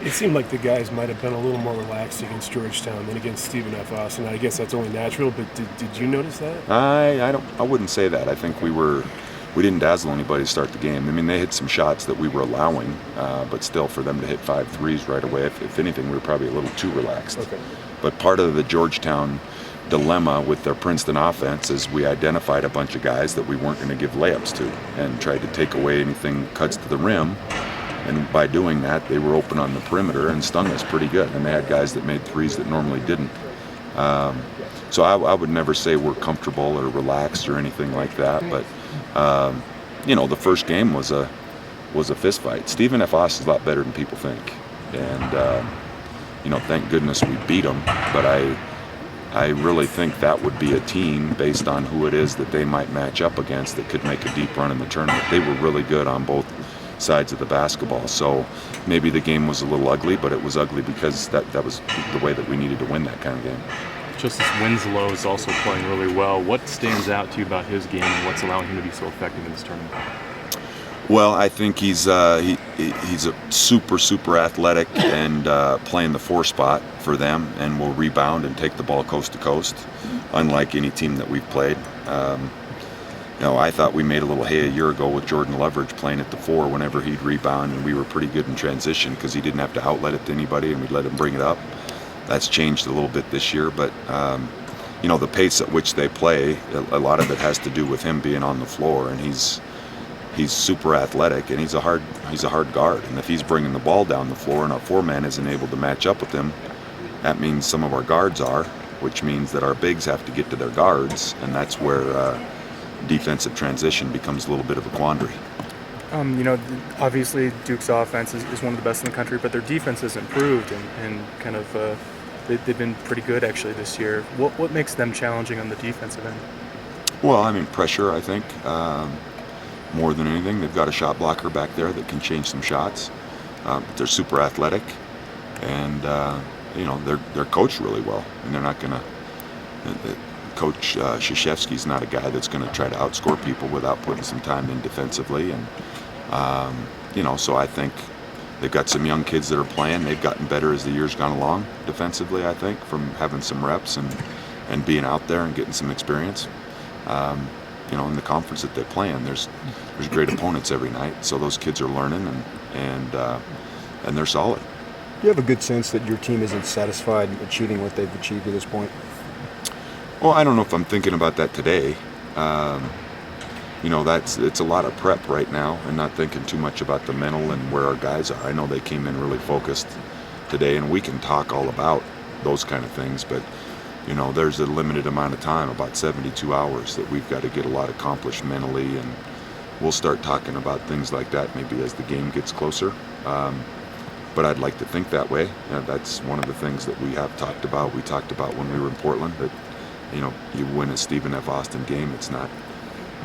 It seemed like the guys might have been a little more relaxed against Georgetown than against Stephen F. Austin. I guess that's only natural, but did you notice that? I wouldn't say that. I think we didn't dazzle anybody to start the game. I mean, they hit some shots that we were allowing, but still, for them to hit 5 threes right away, if anything, we were probably a little too relaxed. Okay. But part of the Georgetown dilemma with their Princeton offense is we identified a bunch of guys that we weren't going to give layups to and tried to take away anything cuts to the rim. And by doing that, they were open on the perimeter and stung us pretty good. And they had guys that made threes that normally didn't. So I would never say we're comfortable or relaxed or anything like that. But the first game was a fist fight. Stephen F. Austin's a lot better than people think, and thank goodness we beat them. But I really think that would be a team based on who it is that they might match up against that could make a deep run in the tournament. They were really good on both sides of the basketball. So maybe the game was a little ugly, but it was ugly because that was the way that we needed to win that kind of game. Justice Winslow is also playing really well. What stands out to you about his game and what's allowing him to be so effective in this tournament? Well, I think he's a super athletic and playing the 4 spot for them, and will rebound and take the ball coast to coast, unlike any team that we've played. I thought we made a little hay a year ago with Jordan Leverage playing at the 4 whenever he'd rebound, and we were pretty good in transition because he didn't have to outlet it to anybody, and we'd let him bring it up. That's changed a little bit this year, but the pace at which they play, a lot of it has to do with him being on the floor, and he's super athletic, and he's a hard guard. And if he's bringing the ball down the floor and our 4-man isn't able to match up with him, that means some of our guards are, which means that our bigs have to get to their guards, and that's where defensive transition becomes a little bit of a quandary. Obviously Duke's offense is one of the best in the country, but their defense has improved and kind of they've been pretty good actually this year. What makes them challenging on the defensive end? Well, I mean, pressure, I think. More than anything, they've got a shot blocker back there that can change some shots. They're super athletic, and they're coached really well. And they're not going to. Coach Krzyzewski's not a guy that's going to try to outscore people without putting some time in defensively, and so I think they've got some young kids that are playing. They've gotten better as the year's gone along defensively, I think, from having some reps and being out there and getting some experience. In the conference that they play in, there's great opponents every night, so those kids are learning and they're solid. Do you have a good sense that your team isn't satisfied achieving what they've achieved at this point? Well, I don't know if I'm thinking about that today. It's a lot of prep right now and not thinking too much about the mental and where our guys are. I know they came in really focused today, and we can talk all about those kind of things, but there's a limited amount of time, about 72 hours, that we've got to get a lot accomplished mentally, and we'll start talking about things like that maybe as the game gets closer. But I'd like to think that way. That's one of the things that we have talked about. We talked about when we were in Portland that you win a Stephen F. Austin game, it's not.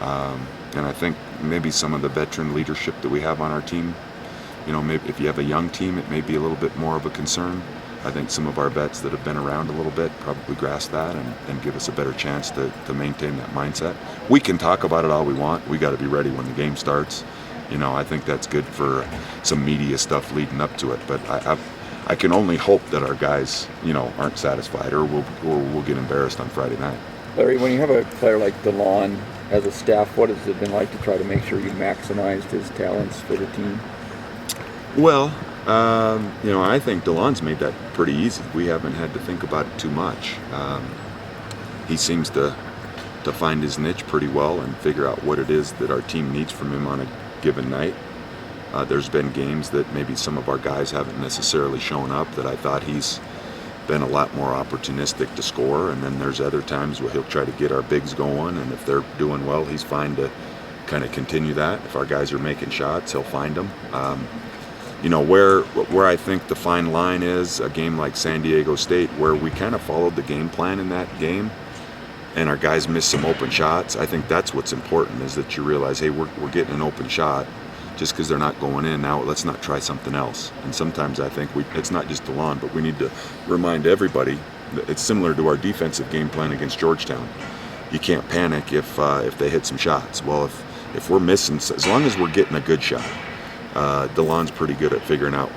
And I think maybe some of the veteran leadership that we have on our team, maybe if you have a young team, it may be a little bit more of a concern. I think some of our vets that have been around a little bit probably grasp that and give us a better chance to maintain that mindset. We can talk about it all we want. We got to be ready when the game starts. I think that's good for some media stuff leading up to it. But I can only hope that our guys, aren't satisfied or we'll get embarrassed on Friday night. Larry, when you have a player like DeLon as a staff, what has it been like to try to make sure you maximized his talents for the team? Well, I think DeLon's made that pretty easy. We haven't had to think about it too much. He seems to find his niche pretty well and figure out what it is that our team needs from him on a given night. There's been games that maybe some of our guys haven't necessarily shown up that I thought he's been a lot more opportunistic to score, and then there's other times where he'll try to get our bigs going, and if they're doing well, he's fine to kind of continue that. If our guys are making shots, he'll find them. Where I think the fine line is a game like San Diego State, where we kind of followed the game plan in that game and our guys missed some open shots. I think that's what's important, is that you realize, hey, we're getting an open shot. Just because they're not going in now, let's not try something else. And sometimes I think it's not just DeLon, but we need to remind everybody that it's similar to our defensive game plan against Georgetown. You can't panic if they hit some shots. Well, if we're missing, as long as we're getting a good shot, DeLon's pretty good at figuring out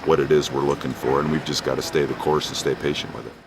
what it is we're looking for, and we've just got to stay the course and stay patient with it.